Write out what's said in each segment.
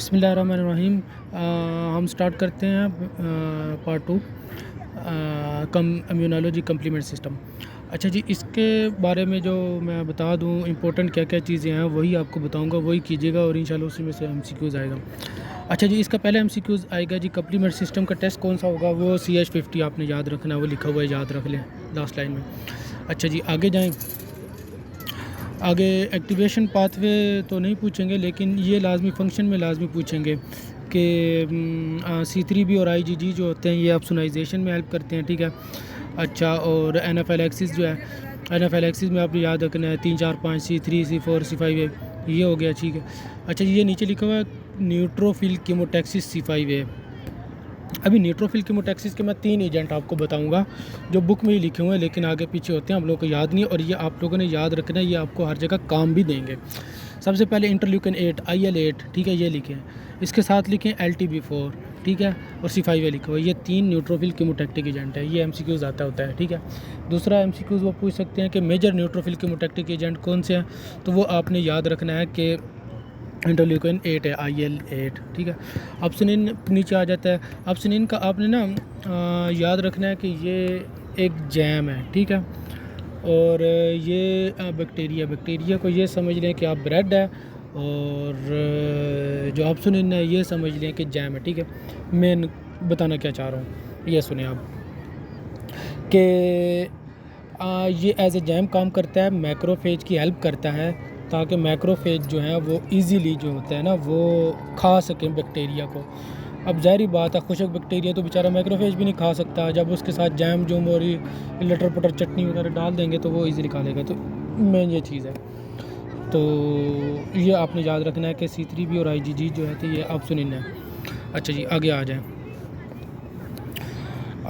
बिस्मिल्लाहिर्रहमानिर्रहीम। हम स्टार्ट करते हैं पार्ट 2 इम्यूनोलॉजी कम्प्लीमेंट सिस्टम। अच्छा जी, इसके बारे में जो मैं बता दूं इम्पोर्टेंट क्या क्या चीज़ें हैं वही आपको बताऊंगा, वही कीजिएगा और इंशाल्लाह उसी में से एमसीक्यूज़ आएगा। अच्छा जी, इसका पहले एमसीक्यूज़ आएगा जी, कम्प्लीमेंट सिस्टम का टेस्ट कौन सा होगा, वो CH50 आपने याद रखना है, वो लिखा हुआ है, याद रख लें लास्ट लाइन में। अच्छा जी, आगे जाएँ। आगे एक्टिवेशन पाथवे तो नहीं पूछेंगे, लेकिन ये लाजमी फंक्शन में लाजमी पूछेंगे कि C3B और IgG जो होते हैं ये ऑप्सोनाइजेशन में हेल्प करते हैं, ठीक है। अच्छा, और एनाफाइलैक्सिस जो है, एनाफाइलैक्सिस में आपने याद रखना है 3 4 5 C3 C4 C5A, ये हो गया, ठीक है। अच्छा जी, ये नीचे लिखा हुआ है न्यूट्रोफिल कीमोटैक्सिस C5A। अभी न्यूट्रोफिल कीमोटैक्सिस के मैं 3 एजेंट आपको बताऊंगा जो बुक में ही लिखे हुए हैं, लेकिन आगे पीछे होते हैं, हम लोगों को याद नहीं, और ये आप लोगों ने याद रखना है, ये आपको हर जगह काम भी देंगे। सबसे पहले इंटरल्यूकिन 8 IL-8, ठीक है, ये लिखें। इसके साथ लिखें LTB4, ठीक है, और C5A लिखा हुआ है। ये 3 न्यूट्रोफिल कीमोटैक्टिक एजेंट है, ये MCQs आता होता है, ठीक है। दूसरा MCQs वो पूछ सकते हैं कि मेजर न्यूट्रोफिल कीमोटैक्टिक एजेंट कौन से हैं, तो वो आपने याद रखना है कि इंटरल्यूकिन 8 है, IL-8, ठीक है। ऑप्शन इन नीचे आ जाता है। ऑप्शन इन का आपने ना याद रखना है कि ये एक जैम है, ठीक है, और ये बैक्टीरिया को ये समझ लें कि आप ब्रेड है, और जो ऑप्शन इन है ये समझ लें कि जैम है, ठीक है। मैं बताना क्या चाह रहा हूँ ये सुने आप, कि ये एज ए जैम काम करता है, मैक्रोफेज की हेल्प करता है, ताकि मैक्रोफेज जो है वो इजीली जो होता है ना वो खा सकें बैक्टीरिया को। अब ज़ाहिर बात है, खुशक बैक्टीरिया तो बेचारा मैक्रोफेज भी नहीं खा सकता, जब उसके साथ जैम जूम और लटर पटर चटनी वगैरह डाल देंगे तो वो इजीली खा लेगा। तो मेन ये चीज़ है, तो ये आपने याद रखना है कि C3B और IgG जो है तो ये ऑप्शन इन है। अच्छा जी, आगे आ जाएँ।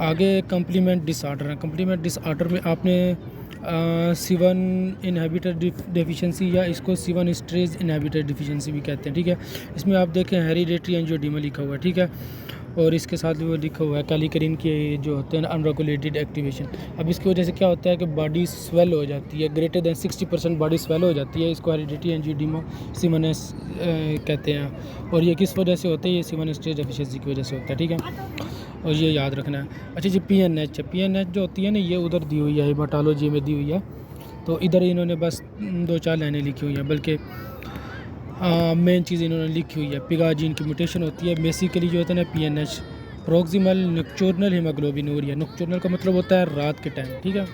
आगे कम्प्लीमेंट डिसऑर्डर है। कम्प्लीमेंट डिसऑर्डर में आपने C1 इनहिबिटर डेफिशिएंसी, या इसको C1 स्ट्रेस इनहिबिटर डेफिशिएंसी भी कहते हैं, ठीक है। इसमें आप देखें हेरिडेटरी एंजियोडीमा लिखा हुआ है, ठीक है, और इसके साथ भी वो लिखा हुआ है कैलिकरिन के जो होते हैं अनरेगुलेटेड एक्टिवेशन। अब इसकी वजह से क्या होता है कि बॉडी स्वेल हो जाती है, ग्रेटर दैन 60% बॉडी स्वेल हो जाती है, इसको हेरिडेटरी एंजियोडीमा C1S कहते हैं, और ये किस वजह से होता है, ये C1 स्ट्रेस डेफिशिएंसी की वजह से होता है, ठीक है, और ये याद रखना है। अच्छा जी, PNH है। PNH जो होती है ना, ये उधर दी हुई है, हेमाटोलॉजी में दी हुई है, तो इधर इन्होंने बस 2 4 लाइनें लिखी हुई हैं, बल्कि मेन चीज़ इन्होंने लिखी हुई है। पिगा जीन की म्यूटेशन होती है बेसिकली जो होता है ना PNH, proximal nocturnal haemoglobinuria. Nocturnal का मतलब होता है रात के टाइम, ठीक है।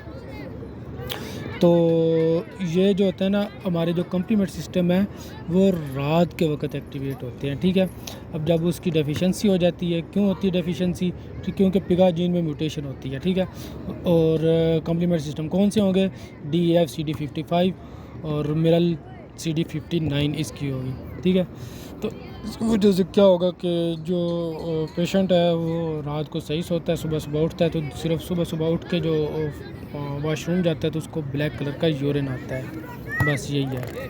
तो ये जो होता है ना, हमारे जो कम्प्लीमेंट सिस्टम है वो रात के वक्त एक्टिवेट होते हैं, ठीक है। अब जब उसकी डेफिशिएंसी हो जाती है, क्यों होती है डेफिशिएंसी, क्योंकि पिगा जीन में म्यूटेशन होती है, ठीक है। और कम्प्लीमेंट सिस्टम कौन से होंगे, DEF CD55 और मिरल CD59 इसकी होगी, ठीक है। तो इसकी वजह से क्या होगा कि जो पेशेंट है वो रात को सही सोता है, सुबह सुबह उठता है, तो सिर्फ सुबह सुबह उठ के जो वॉशरूम जाता है तो उसको ब्लैक कलर का यूरिन आता है, बस यही है।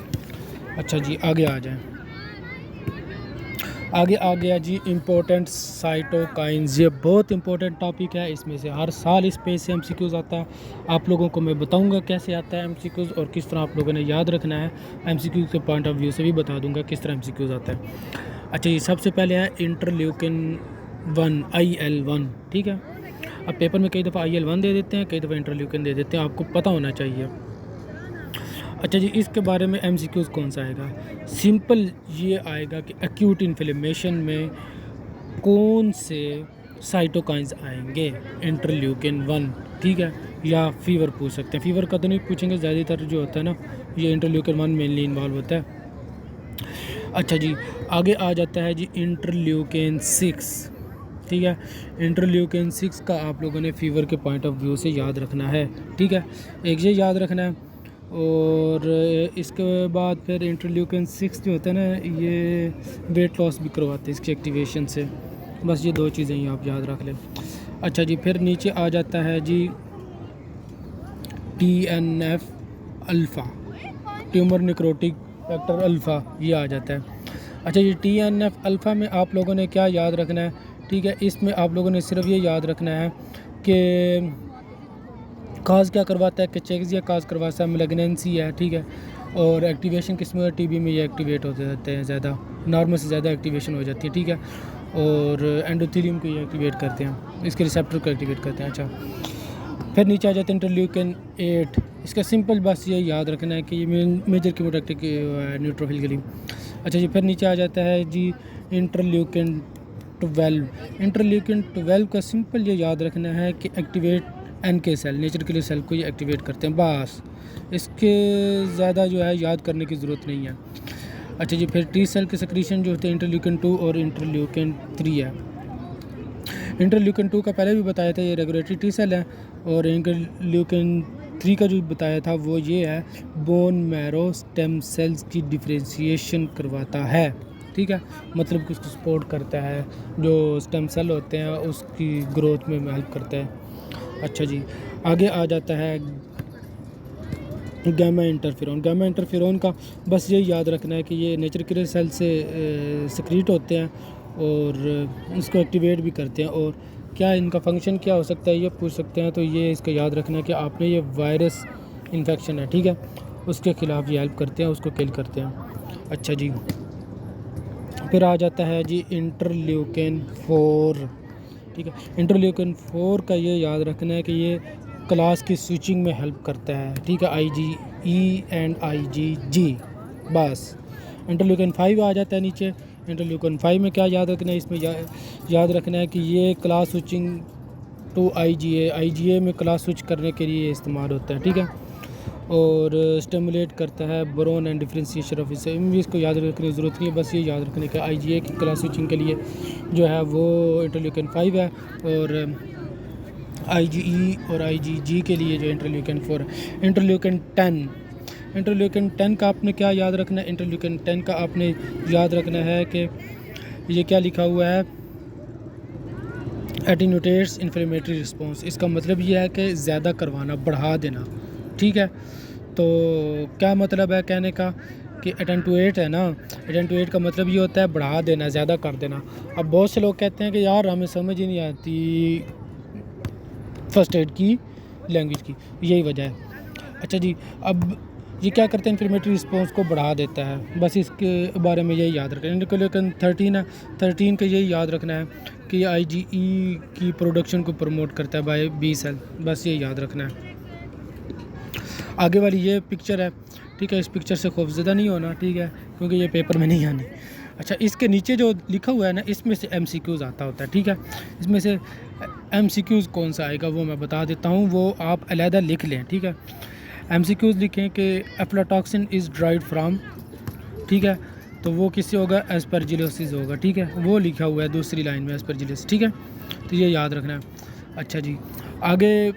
अच्छा जी, आगे आ जाएं। आगे आ गया जी इम्पोर्टेंट साइटोकाइंस। ये बहुत इंपॉर्टेंट टॉपिक है, इसमें से हर साल इस पे से MCQs आता है। आप लोगों को मैं बताऊंगा कैसे आता है MCQs और किस तरह आप लोगों ने याद रखना है। MCQ के पॉइंट ऑफ व्यू से भी बता दूंगा किस तरह MCQs आता है। अच्छा जी, सबसे पहले है इंटरल्यूकिन 1 IL-1, ठीक है। अब पेपर में कई दफ़ा IL-1 दे देते हैं, कई दफ़ा इंटरल्यूकिन दे देते हैं, आपको पता होना चाहिए। अच्छा जी, इसके बारे में MCQs कौन सा आएगा, सिंपल ये आएगा कि एक्यूट इन्फ्लेमेशन में कौन से साइटोकाइंस आएंगे, इंटरल्यूकिन 1, ठीक है, या फीवर पूछ सकते हैं। फीवर का तो नहीं पूछेंगे, ज़्यादातर जो होता है ना ये इंटरल्यूकिन 1 मेनली इन्वॉल्व होता है। अच्छा जी, आगे आ जाता है जी इंटरल्यूकिन 6, ठीक है। इंटरल्यूकिन 6 का आप लोगों ने फीवर के पॉइंट ऑफ व्यू से याद रखना है, ठीक है, एक ये याद रखना है। और इसके बाद फिर इंटरल्यूकिन 6 जो होता है ना ये वेट लॉस भी करवाते हैं इसकी एक्टिवेशन से, बस ये 2 चीज़ें ही आप याद रख लें। अच्छा जी, फिर नीचे आ जाता है जी TNF alpha, tumour necrotic factor alpha, ये आ जाता है। अच्छा जी, TNF अल्फ़ा में आप लोगों ने क्या याद रखना है, ठीक है, इसमें आप लोगों ने सिर्फ ये याद रखना है कि काज क्या करवाता है, कैचेक्सिया काज करवाता है, मैलिग्नेंसी है, ठीक है। और एक्टिवेशन किस में टीबी में ये एक्टिवेट हो जाते हैं, ज़्यादा नॉर्मल से ज़्यादा एक्टिवेशन हो जाती है, ठीक है। और एंडोथेलियम को ये एक्टिवेट करते हैं, इसके रिसेप्टर को एक्टिवेट करते हैं। अच्छा, फिर नीचे आ जाते हैं इंटरल्यूकिन 8। इसका सिंपल बस ये याद रखना है कि ये मेजर कीमोटैक्टिक न्यूट्रोफिल के लिए। अच्छा जी, फिर नीचे आ जाता है जी इंटरल्यूकिन 12। इंटरल्यूकिन 12 का सिंपल ये याद रखना है कि एक्टिवेट NK सेल, नेचर के लिए सेल को ये एक्टिवेट करते हैं, बस इसके ज़्यादा जो है याद करने की ज़रूरत नहीं है। अच्छा जी, फिर टी सेल के सेक्रीशन जो होते हैं इंटरल्यूकिन 2 और इंटरल्यूकिन 3 है। इंटरल्यूकिन 2 का पहले भी बताया था, ये रेगुलेटरी टी सेल है। और इंटरल्यूकिन 3 का जो बताया था वो ये है, बोन मैरो स्टेम सेल्स की डिफ्रेंशिएशन करवाता है, ठीक है। मतलब कि उसको सपोर्ट करता है, जो स्टेम सेल होते हैं उसकी ग्रोथ में हेल्प करता है। अच्छा जी, आगे आ जाता है गामा इंटरफेरॉन। गामा इंटरफेरॉन का बस ये याद रखना है कि ये नेचर किलर सेल से सिक्रीट होते हैं और इसको एक्टिवेट भी करते हैं। और क्या इनका फंक्शन क्या हो सकता है ये पूछ सकते हैं, तो ये इसका याद रखना है कि आपने ये वायरस इन्फेक्शन है, ठीक है, उसके ख़िलाफ़ ये हेल्प करते हैं, उसको किल करते हैं। अच्छा जी, फिर आ जाता है जी इंटरल्यूकिन 4, ठीक है। इंटरल्यूकिन 4 का ये याद रखना है कि ये क्लास की स्विचिंग में हेल्प करता है, ठीक है, IgE एंड IgG। बस इंटरल्यूकिन 5 आ जाता है नीचे। इंटरल्यूकिन 5 में क्या याद रखना है, इसमें याद रखना है कि ये क्लास स्विचिंग टू IgA में क्लास स्विच करने के लिए इस्तेमाल होता है, ठीक है। और स्टिमुलेट करता है बोरोन एंड डिफ्रेंशिएशन ऑफ इसको याद रखने की ज़रूरत नहीं है, बस ये याद रखने का IgA की क्लास स्विचिंग के लिए जो है वो इंटरल्यूकिन 5 है। और IgE और IgG के लिए जो इंटरल्यूकिन 4 है। इंटरल्यूकिन 10 का आपने क्या याद रखना है, इंटरल्यूकिन 10 का आपने याद रखना है कि ये क्या लिखा हुआ है, एटीन्यूएट्स इन्फ्लेमेटरी रिस्पॉन्स। इसका मतलब ये है कि ज़्यादा करवाना, बढ़ा देना, ठीक है। तो क्या मतलब है कहने का कि एटेंटुएट है ना, एटेंटुएट का मतलब ये होता है बढ़ा देना, ज़्यादा कर देना। अब बहुत से लोग कहते हैं कि यार हमें समझ ही नहीं आती फर्स्ट एड की लैंग्वेज की, यही वजह है। अच्छा जी, अब ये क्या करते हैं, इन्फ्लेमेटरी रिस्पॉन्स को बढ़ा देता है, बस इसके बारे में यही याद रखना है। इंटरल्यूकिन 13 है, 13 का यही याद रखना है कि IgE की प्रोडक्शन को प्रमोट करता है बाय B सेल, बस ये याद रखना है। आगे वाली ये पिक्चर है, ठीक है, इस पिक्चर से खौफज़दा नहीं होना, ठीक है, क्योंकि ये पेपर में नहीं आनी। अच्छा, इसके नीचे जो लिखा हुआ है ना, इसमें से MCQs आता होता है, ठीक है। इसमें से MCQs कौन सा आएगा वो मैं बता देता हूँ, वो आप अलहदा लिख लें, ठीक है। MCQs लिखें कि एफ्लाटॉक्सिन इज़ ड्राइड फ्राम, ठीक है, तो वो किससे होगा, एस्परजिलोसिस होगा, ठीक है, वो लिखा हुआ है दूसरी लाइन में एस्परजिलोसिस, ठीक है, तो ये याद रखना है। अच्छा जी, आगे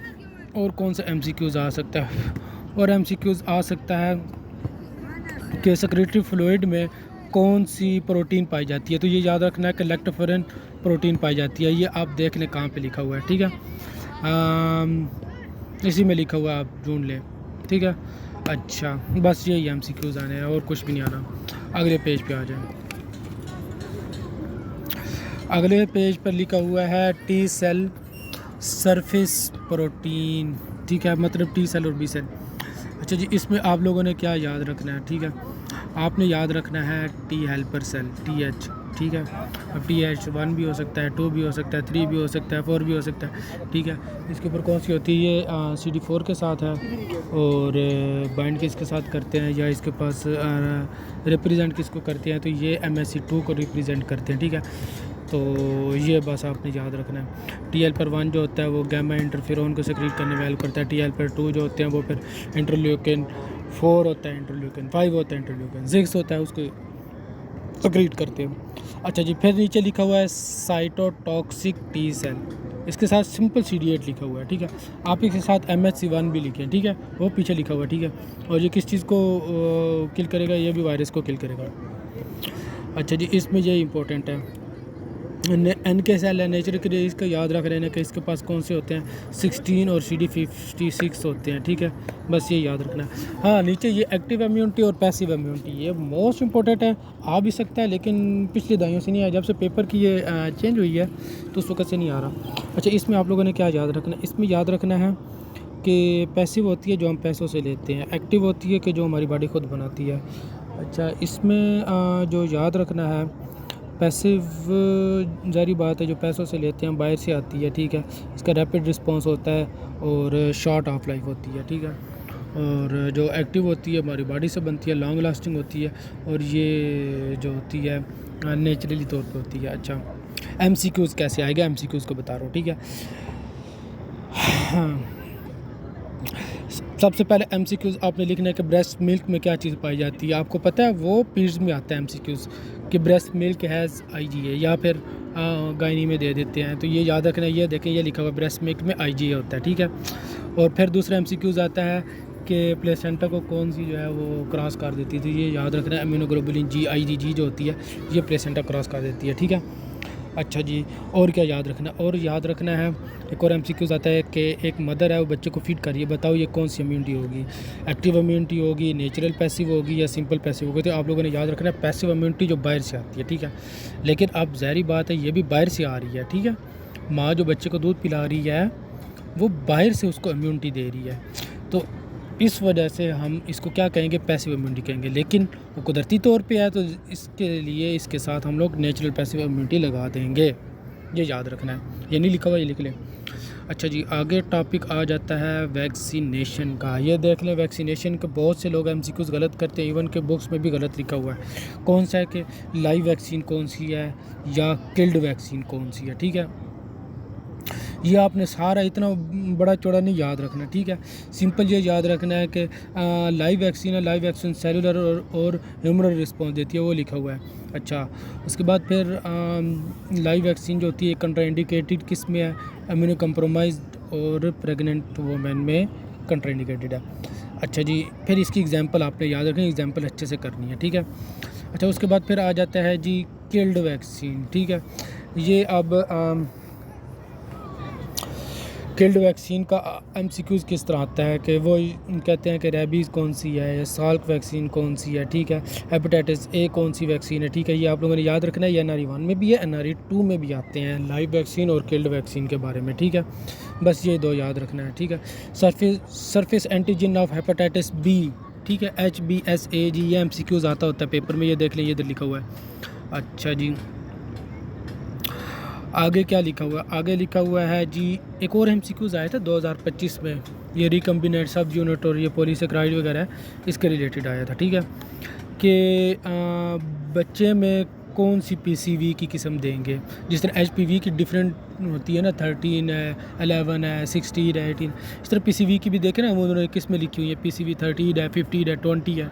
और कौन सा MCQs आ सकता है, और MCQs आ सकता है कि सेक्रेटरी फ्लूइड में कौन सी प्रोटीन पाई जाती है, तो ये याद रखना है कि लैक्टोफेरेन प्रोटीन पाई जाती है। ये आप देख लें कहाँ पे लिखा हुआ है, ठीक है, इसी में लिखा हुआ है, आप ढूंढ लें, ठीक है। अच्छा, बस यही MCQs आने हैं और कुछ भी नहीं आना। अगले पेज पे आ जाए। अगले पेज पर लिखा हुआ है T सेल सरफेस प्रोटीन, ठीक है, मतलब T सेल और B सेल। अच्छा जी, इसमें आप लोगों ने क्या याद रखना है, ठीक है, आपने याद रखना है T हेल्पर सेल, TH, ठीक है। अब TH1 भी हो सकता है, 2 भी हो सकता है, 3 भी हो सकता है, 4 भी हो सकता है, ठीक है। इसके ऊपर कौन सी होती है, ये CD4 के साथ है, और बाइंड किसके साथ करते हैं, या इसके पास रिप्रेजेंट किसको करते हैं, तो ये MSC2 को रिप्रेजेंट करते हैं, ठीक है। तो ये बस आपने याद रखना है। T हेल्पर 1 जो होता है वो गामा इंटरफेरॉन को सेक्रेट करने में हेल्प करता है। T हेल्पर 2 जो होते हैं वो फिर इंटरल्यूकिन 4 होता है, इंटरल्यूकिन 5 होता है, इंटरल्यूकिन 6 होता है, उसको सेक्रेट करते हैं। अच्छा जी, फिर नीचे लिखा हुआ है साइटोटॉक्सिक T सेल, इसके साथ सिंपल CD8 लिखा हुआ है, ठीक है। आप इसके साथ MHC1 भी लिखें, ठीक है, वो पीछे लिखा हुआ है, ठीक है। और ये किस चीज़ को किल करेगा, ये भी वायरस को किल करेगा। अच्छा जी, इसमें ये इंपॉर्टेंट है, NK सेल है, नेचर के लिए इसका याद रख लेना कि इसके पास कौन से होते हैं, 16 और CD56 होते हैं, ठीक है, बस ये याद रखना है। हाँ, नीचे ये एक्टिव इम्यूनिटी और पैसिव इम्यूनिटी, ये मोस्ट इंपॉर्टेंट है, आ भी सकता है लेकिन पिछले दहाइयों से नहीं आया, जब से पेपर की ये चेंज हुई है तो उस वक्त से नहीं आ रहा। अच्छा, इसमें आप लोगों ने क्या याद रखना है, इसमें याद रखना है कि पैसिव होती है जो हम पैसों से लेते हैं, एक्टिव होती है कि जो हमारी बॉडी खुद बनाती है। अच्छा, इसमें जो याद रखना है, पैसिव ज़ाहिर बात है जो पैसों से लेते हैं बाहर से आती है, ठीक है। इसका रैपिड रिस्पांस होता है और शॉर्ट ऑफ लाइफ होती है, ठीक है। और जो एक्टिव होती है हमारी बॉडी से बनती है, लॉन्ग लास्टिंग होती है, और ये जो होती है नेचुरली तौर पे होती है। अच्छा, एमसीक्यूज़ कैसे आएगा, एमसीक्यूज़ को बता रहा हूँ, ठीक है। हाँ, सबसे पहले एमसीक्यूज़ आपने लिखना है कि ब्रेस्ट मिल्क में क्या चीज़ पाई जाती है। आपको पता है वो पीरियड्स में आता है एमसीक्यूज़ कि ब्रेस्ट मिल्क हैज़ आईजीए, या फिर गायनी में दे देते हैं, तो ये याद रखना है। ये देखें, ये लिखा हुआ ब्रेस्ट मिल्क में आईजीए होता है, ठीक है। और फिर दूसरा एमसीक्यूज़ आता है कि प्लेसेंटा को कौन सी जो है वो क्रॉस कर देती थी। ये याद रखना है, इम्यूनोग्लोबुलिन जी, आईजीजी जो होती है ये प्लेसेंटा क्रॉस कर देती है, ठीक है। अच्छा जी, और क्या याद रखना, और याद रखना है एक और एमसीक्यूज़ आता है कि एक मदर है वो बच्चे को फीड कर रही है, बताओ ये कौन सी इम्यूनिटी होगी, एक्टिव इम्यूनिटी होगी, नेचुरल पैसिव होगी, या सिंपल पैसिव होगी। तो आप लोगों ने याद रखना है पैसिव इम्यूनिटी जो बाहर से आती है, ठीक है। लेकिन अब ज़ाहिर बात है ये भी बाहर से आ रही है, ठीक है। माँ जो बच्चे को दूध पिला रही है वो बाहर से उसको इम्यूनिटी दे रही है, तो इस वजह से हम इसको क्या कहेंगे, पैसिव इम्यूनिटी कहेंगे। लेकिन वो कुदरती तौर पे है, तो इसके लिए इसके साथ हम लोग नेचुरल पैसिव इम्यूनिटी लगा देंगे, ये याद रखना है। ये नहीं लिखा हुआ, ये लिख लें। अच्छा जी, आगे टॉपिक आ जाता है वैक्सीनेशन का। ये देख लें, वैक्सीनेशन के बहुत से लोग एमसीक्यूज़ गलत करते हैं, इवन के बुक्स में भी गलत लिखा हुआ है। कौन सा है कि लाइव वैक्सीन कौन सी है या किल्ड वैक्सीन कौन सी है, ठीक है। ये आपने सारा इतना बड़ा चौड़ा नहीं याद रखना, ठीक है। सिंपल ये याद रखना है कि लाइव वैक्सीन है, लाइव वैक्सीन सेलुलर और ह्यूमरल रिस्पॉन्स देती है, वो लिखा हुआ है। अच्छा, उसके बाद फिर लाइव वैक्सीन जो होती है कंट्राइंडिकेटेड किस में है, इम्यूनो कंप्रोमाइज्ड और प्रेग्नेंट वुमेन में कंट्राइंडिकेटेड है। अच्छा जी, फिर इसकी एग्जांपल आपने याद रखनी, एग्जांपल अच्छे से करनी है, ठीक है। अच्छा, उसके बाद फिर आ जाता है जी किल्ड वैक्सीन, ठीक है। ये अब किल्ड वैक्सीन का एमसीक्यूज़ किस तरह आता है कि वो कहते हैं कि रेबीज़ कौन सी है, या साल्क वैक्सीन कौन सी है, ठीक है। हेपेटाइटिस ए कौन सी वैक्सीन है, ठीक है। ये आप लोगों ने याद रखना है। ये NRE-1 में भी है, NRE-2 में भी आते हैं लाइव वैक्सीन और किल्ड वैक्सीन के बारे में, ठीक है। बस ये दो याद रखना है, ठीक है। Surface antigen of hepatitis B, ठीक है, HBsAg, ये एमसीक्यूज़ आता होता है पेपर में, ये देख लें, ये इधर लिखा हुआ है। अच्छा जी, आगे क्या लिखा हुआ है, आगे लिखा हुआ है जी एक और एमसीक्यूज़ आया था 2025 में, ये रिकम्बिनेट सब यूनिट और ये पॉलीसेकेराइड वगैरह इसके रिलेटेड आया था, ठीक है। कि बच्चे में कौन सी पीसीवी की किस्म देंगे, जिस तरह एचपीवी की डिफरेंट होती है ना, 13 है, 11 है, 16 है, 18, इस तरह पीसीवी की भी देखें ना, वो उन्होंने किस में लिखी हुई है, पीसीवी 13 है, 15 है, 20 है,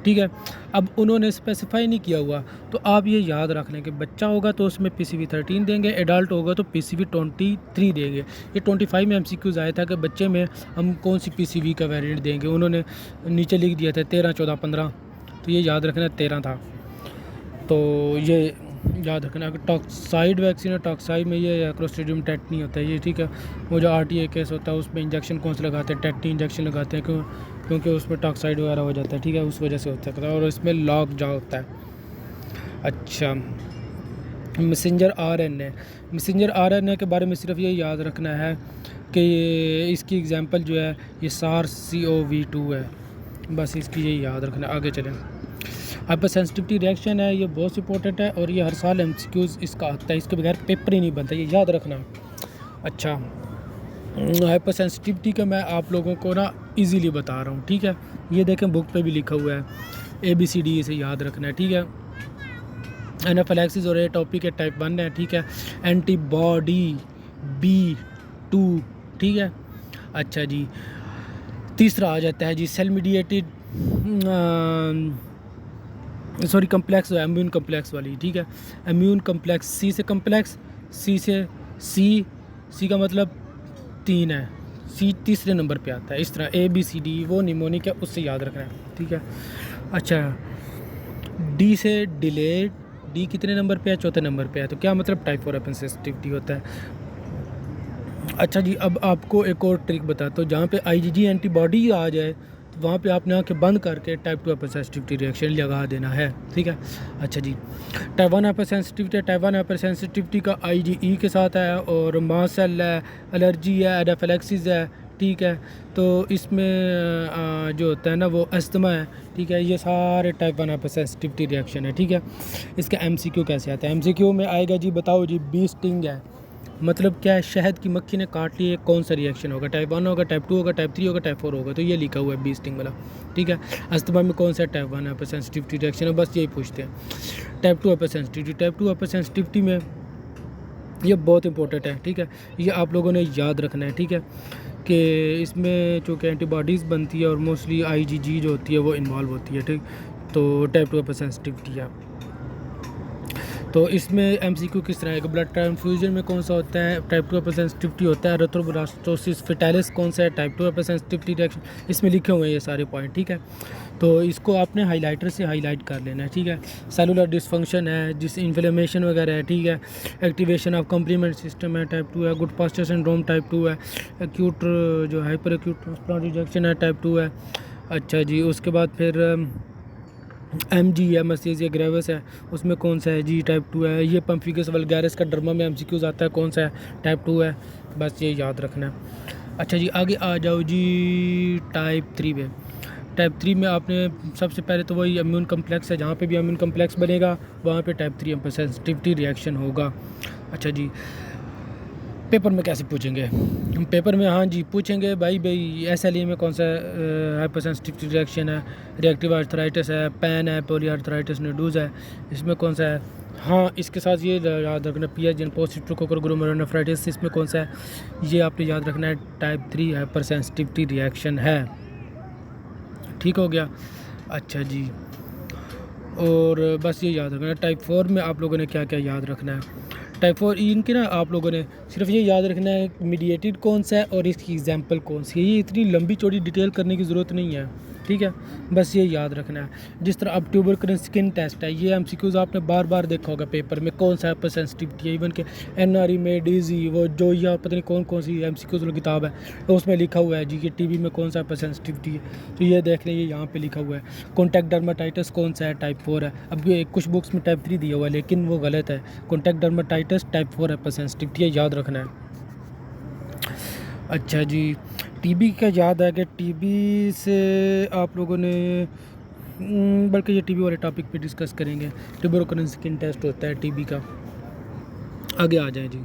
ठीक है। अब उन्होंने स्पेसिफाई नहीं किया हुआ, तो आप ये याद रख लें कि बच्चा होगा तो उसमें पीसीवी 13 देंगे, एडल्ट होगा तो पीसीवी 23 देंगे। ये 25 में एमसीक्यूज़ आया था कि बच्चे में हम कौन सी पीसीवी का वेरिएंट देंगे, उन्होंने नीचे लिख दिया था 13, 14, 15, तो ये याद रखना 13 था। तो ये याद रखना कि टॉक्साइड वैक्सीन है, टॉक्साइड में ये क्लोस्ट्रीडियम टेट नहीं होता है, ये ठीक है। वो जो RTA केस होता है उसमें इंजेक्शन कौन सा लगाते हैं, टेट इंजेक्शन लगाते हैं, क्योंकि उसमें टॉक्साइड वगैरह हो जाता है, ठीक है, उस वजह से होता है, और इसमें लॉक जा होता है। अच्छा, मैसेंजर RNA के बारे में सिर्फ ये याद रखना है कि इसकी एग्जांपल जो है ये SARS-CoV-2 है, बस इसकी यही याद रखना है। आगे चलें, हाइपर सेंसिटिविटी रिएक्शन है, ये बहुत इंपॉर्टेंट है और ये हर साल एमसीक्यूज़ इसका आता है, इसके बगैर पेपर ही नहीं बनता, ये याद रखना है। अच्छा, हाइपर सेंसिटिविटी का मैं आप लोगों को ना इजीली बता रहा हूँ, ठीक है। ये देखें बुक पे भी लिखा हुआ है, ABCD इसे याद रखना है, ठीक है। एनाफिलैक्सिस और एटोपिक है, टाइप 1 है, ठीक है। एंटीबॉडी B2, ठीक है। अच्छा जी, तीसरा आ जाता है जी cell mediated complex, immune complex वाली, ठीक है। इम्यून कम्प्लेक्स, C से कम्प्लेक्स, C का मतलब 3 है, C तीसरे नंबर पे आता है। इस तरह ABCD वो निमोनिक है, उससे याद रखना है, ठीक है। अच्छा, D से डिलेड, D कितने नंबर पे है, चौथे नंबर पे है, तो क्या मतलब टाइप 4 हाइपर सेंसिटिविटी होता है। अच्छा जी, अब आपको एक और ट्रिक बताता हूँ, जहाँ पे IgG एंटीबॉडी आ जाए तो वहाँ पे आपने आँखें बंद करके टाइप 2 हाइपर सेंसिटिविटी रिएक्शन लगा देना है, ठीक है। अच्छा जी, type 1 hypersensitivity, type 1 hypersensitivity का IgE के साथ है, और मास्ट सेल है, एलर्जी है, एनाफिलैक्सिस है, ठीक है। तो इसमें जो होता है ना वो अस्थमा है, ठीक है। ये सारे टाइप 1 हाइपर सेंसिटिविटी रिएक्शन है, ठीक है। इसका एमसीक्यू कैसे आता है? एमसीक्यू में आएगा जी, बताओ जी, बी स्टिंग है, मतलब क्या है, शहद की मक्खी ने काट ली है, कौन सा रिएक्शन होगा? टाइप 1 होगा, टाइप 2 होगा, टाइप 3 होगा, टाइप 4 होगा। तो ये लिखा हुआ है बी स्टिंग वाला, ठीक है। अस्थमा में कौन सा टाइप 1 हाइपर सेंसिटिविटी रिएक्शन है, बस यही पूछते हैं। Type 2 hyper sensitivity, type 2 hyper sensitivity में ये बहुत इंपॉर्टेंट है, ठीक है। ये आप लोगों ने याद रखना है, ठीक है, कि इसमें चूँकि एंटीबॉडीज़ बनती है और मोस्टली आईजीजी जो होती है वो इन्वॉल्व होती है, ठीक। तो टाइप 2 हाइपर सेंसिटिविटी है। तो इसमें एमसीक्यू किस तरह है? ब्लड ट्रांसफ्यूजन में कौन सा होता है? टाइप 2 हाइपर सेंसिटिविटी होता है। एरिथ्रोब्लास्टोसिस फेटालिस कौन सा है? Type 2 hyper sensitivity reaction. इसमें लिखे हुए हैं ये सारे पॉइंट, ठीक है। तो इसको आपने हाइलाइटर से हाईलाइट कर लेना है, ठीक है। सेलुलर डिसफंक्शन है, जिस इन्फ्लेमेशन वगैरह है, ठीक है। एक्टिवेशन ऑफ कॉम्प्लीमेंट सिस्टम है, टाइप 2 है। गुड पास्चर सिंड्रोम टाइप 2 है। एक्यूट जो हाइपर एक्यूट ट्रांसप्लांट रिजेक्शन है, टाइप 2 है। अच्छा जी, उसके बाद फिर MG है, मस्तिष्क ग्रेविस है, उसमें कौन सा है जी? टाइप 2 है। ये पम्फिगस वल्गैरिस का डर्मा में एमसीक्यूज आता है, कौन सा है? टाइप 2 है। बस ये याद रखना है। अच्छा जी, आगे आ जाओ जी टाइप 3 में। टाइप 3 में आपने सबसे पहले तो वही इम्यून कम्प्लेक्स है, जहाँ पे भी इम्यून कम्प्लेक्स बनेगा वहाँ पे टाइप 3 हाइपर सेंसिटिविटी रिएक्शन होगा। अच्छा जी, पेपर में कैसे पूछेंगे? हम पेपर में हाँ जी पूछेंगे, भाई SLE में कौन सा हाइपर सेंसिटिविटी रिएक्शन है? रिएक्टिव आर्थराइटिस है, पैन है, पॉली आर्थराइटिस नोडूज है, इसमें कौन सा है? हाँ, इसके साथ ये याद रखना, PH पोस्ट स्ट्रोकोकर ग्लोमेरुलोनेफ्राइटिस, इसमें कौन सा है? ये आपने याद रखना है, टाइप 3 हाइपर सेंसिटिविटी रिएक्शन है, ठीक हो गया। अच्छा जी, और बस ये याद रखना। टाइप 4 में आप लोगों ने क्या क्या याद रखना है? टाइप 4 इनके ना आप लोगों ने सिर्फ ये याद रखना है मीडिएटेड कौन सा है और इसकी एग्जांपल कौन सी है। ये इतनी लंबी चौड़ी डिटेल करने की ज़रूरत नहीं है, ठीक है। बस ये याद रखना है। जिस तरह अब ट्यूबरकुलर स्किन टेस्ट है, ये एमसीक्यूज आपने बार बार देखा होगा पेपर में, कौन सा हाइपर सेंसिटिविटी है। इवन के NRE में DZ वो जो या पता नहीं कौन कौन सी एमसीक्यूज वाली किताब है, तो उसमें लिखा हुआ है जी कि TB में कौन सा हाइपर सेंसिटिविटी है। तो ये देख लें, ये यहाँ पे लिखा हुआ है। कॉन्टैक्ट डर्माटाइटिस कौन सा है? टाइप 4 है। अब ये कुछ बुक्स में टाइप 3 दिया हुआ है, लेकिन वो गलत है। Contact dermatitis type 4 hyper sensitivity है, याद रखना है। अच्छा जी, टीबी का याद है कि टीबी से आप लोगों ने बल्कि ये टीबी वाले टॉपिक पे डिस्कस करेंगे। ट्यूबरकुलर स्किन टेस्ट होता है टीबी का। आगे आ जाए जी,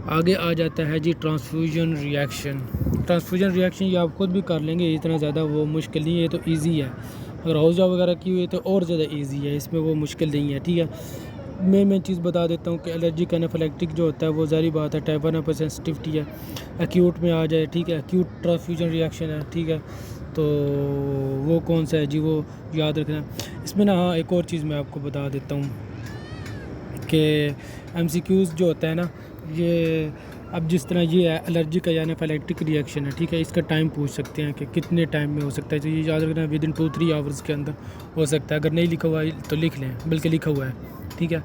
आगे आ जाता है जी ट्रांसफ्यूजन रिएक्शन। ट्रांसफ्यूजन रिएक्शन ये आप खुद भी कर लेंगे, इतना ज़्यादा वो मुश्किल नहीं है, ये तो ईजी है। अगर हौजा वगैरह की हुई तो और ज़्यादा ईजी है, इसमें वो मुश्किल नहीं है, ठीक है। मैं चीज़ बता देता हूँ कि एलर्जिक एनाफिलैक्टिक जो होता है वो ज़ाहिर बात है टाइप 1 हाइपर सेंसिटिविटी है। एक्यूट में आ जाए, ठीक है, एक्यूट ट्रांसफ्यूजन रिएक्शन है, ठीक है। तो वो कौन सा है जी, वो याद रखना। इसमें ना हाँ एक और चीज़ मैं आपको बता देता हूँ कि एमसीक्यूज़ जो होता है ना, ये अब जिस तरह ये है एलर्जी का या एनाफिलैक्टिक रिएक्शन है, ठीक है। इसका टाइम पूछ सकते हैं कि कितने टाइम में हो सकता है, तो ये याद रखना विद इन 2-3 आवर्स के अंदर हो सकता है। अगर नहीं लिखा हुआ है तो लिख लें, बल्कि लिखा हुआ है, ठीक है।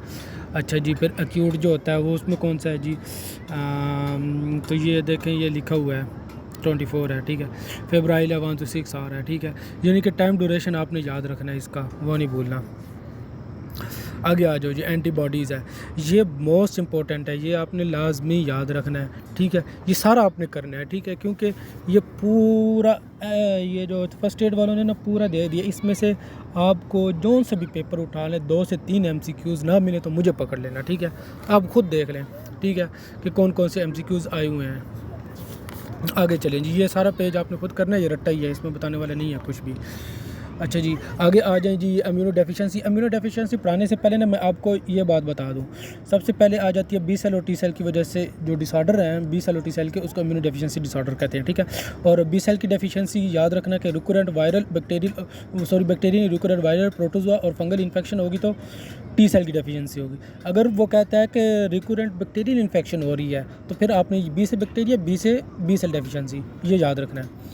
अच्छा जी, फिर एक्यूट जो होता है वो उसमें कौन सा है जी? तो ये देखें, ये लिखा हुआ है 24 है, ठीक है। फेब्राइल 1 to 6 आ रहा है, ठीक है। यानी कि टाइम ड्यूरेशन आपने याद रखना है इसका, वो नहीं भूलना। आगे आ जाओ जी, एंटीबॉडीज़ है, ये मोस्ट इंपॉर्टेंट है, ये आपने लाजमी याद रखना है, ठीक है। ये सारा आपने करना है, ठीक है, क्योंकि ये पूरा ये जो फर्स्ट एड वालों ने ना पूरा दे दिया। इसमें से आपको जो से भी पेपर उठा लें, 2 से 3 MCQs ना मिले तो मुझे पकड़ लेना, ठीक है। आप खुद देख लें, ठीक है, कि कौन कौन से MCQs आए हुए हैं। आगे चलें जी, ये सारा पेज आपने खुद करना है, ये रट्टा ही है, इसमें बताने वाला नहीं है कुछ भी। अच्छा जी, आगे आ जाएं जी, इम्यूनो डेफिशिएंसी पढ़ाने से पहले ना मैं आपको ये बात बता दूं। सबसे पहले आ जाती है बी सेल और टी सेल की वजह से जो डिसऑर्डर हैं, बी सेल और टी सेल के, उसको इम्यूनो डेफिशिएंसी डिसऑर्डर कहते हैं, ठीक है। और बी सेल की डेफिशिएंसी याद रखना कि recurrent viral bacterial recurrent viral protozoa और फंगल इन्फेक्शन होगी तो टी सेल की डेफिशिएंसी होगी। अगर वो कहता है कि रिकरेंट बैक्टीरियल इन्फेक्शन हो रही है तो फिर आपने बी से बैक्टीरिया, बी से बी सेल डेफिशिएंसी, ये याद रखना है।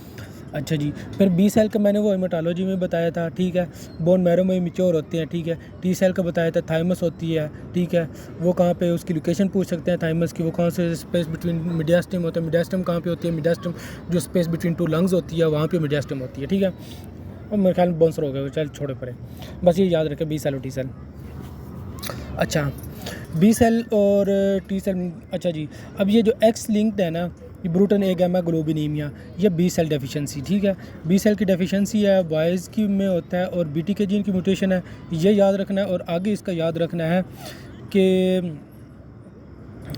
अच्छा जी, फिर बी सेल का मैंने वो हेमेटोलॉजी में बताया था, ठीक है, बोन मैरो में मिच्योर होते हैं, ठीक है। टी सेल का बताया था थाइमस होती है, ठीक है, वो कहाँ पे, उसकी लोकेशन पूछ सकते हैं थाइमस की, वो कहाँ से स्पेस बिटवीन मिडियास्टम होता है, मिडियास्टम कहाँ पे होती है, मिडियास्टम जो स्पेस बिटवीन 2 लंग्स होती है वहाँ पे मिडियास्टम होती है, ठीक है। और मेरे ख्याल में बाउंसर हो गया, चल छोड़े पड़े, बस ये याद रखें बी सेल और टी सेल। अच्छा, बी सेल और टी सेल। अच्छा जी, अब ये जो एक्स लिंक्ड है ना, ये ब्रूटन ए गैमा ग्लोबिनीमिया, ये बी सेल डेफिशिएंसी, ठीक है। बी सेल की डेफिशिएंसी है, बॉयज़ की में होता है और बीटीके जीन की म्यूटेशन है, ये याद रखना है। और आगे इसका याद रखना है कि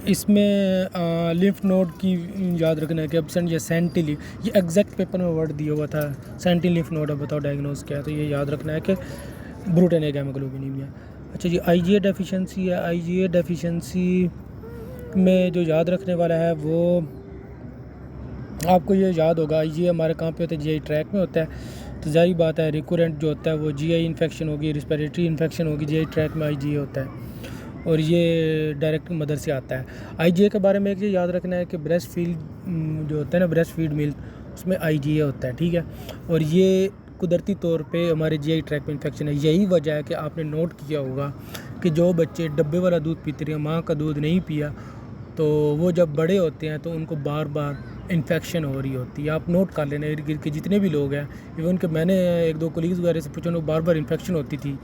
इसमें लिम्फ नोड की याद रखना है कि एब्सेंट या सेंटिली, ये एग्जैक्ट पेपर में वर्ड दिया हुआ था, सेंटिल लिम्फ नोड है, बताओ डायग्नोज क्या है। तो ये याद रखना है कि ब्रूटन ए गैमा ग्लोबिनीमिया। अच्छा जी, आईजीए डेफिशिएंसी है। आईजीए डेफिशिएंसी में जो याद रखने वाला है वो आपको ये याद होगा, आईजीए हमारे कहाँ पे होता है, जीआई ट्रैक में होता है। तो जाहिर बात है रिकरेंट जो होता है वो जीआई इन्फेक्शन होगी, रिस्पिरेटरी इन्फेक्शन होगी, जीआई ट्रैक में आईजीए होता है और ये डायरेक्ट मदर से आता है। आईजीए के बारे में एक चीज़ याद रखना है कि ब्रेस्ट फीड जो होता है ना, ब्रेस्ट फीड मिल्क, उसमें आईजीए होता है, ठीक है। और ये कुदरती तौर पे हमारे जीआई ट्रैक में इन्फेक्शन है। यही वजह है कि आपने नोट किया होगा कि जो बच्चे डब्बे वाला दूध पीते हैं, माँ का दूध नहीं पिया, तो वो जब बड़े होते हैं तो उनको बार बार इन्फेक्शन हो रही होती है। आप नोट कर लेना, इर्द गिर्द के जितने भी लोग हैं, इवन कि मैंने एक दो कोलीग्स वगैरह से पूछा, उनको बार बार इन्फेक्शन होती थी।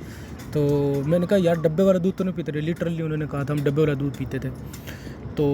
तो मैंने कहा यार डब्बे वाला दूध तो नहीं पीते थे, लिटरली उन्होंने कहा था हम डब्बे वाला दूध पीते थे। तो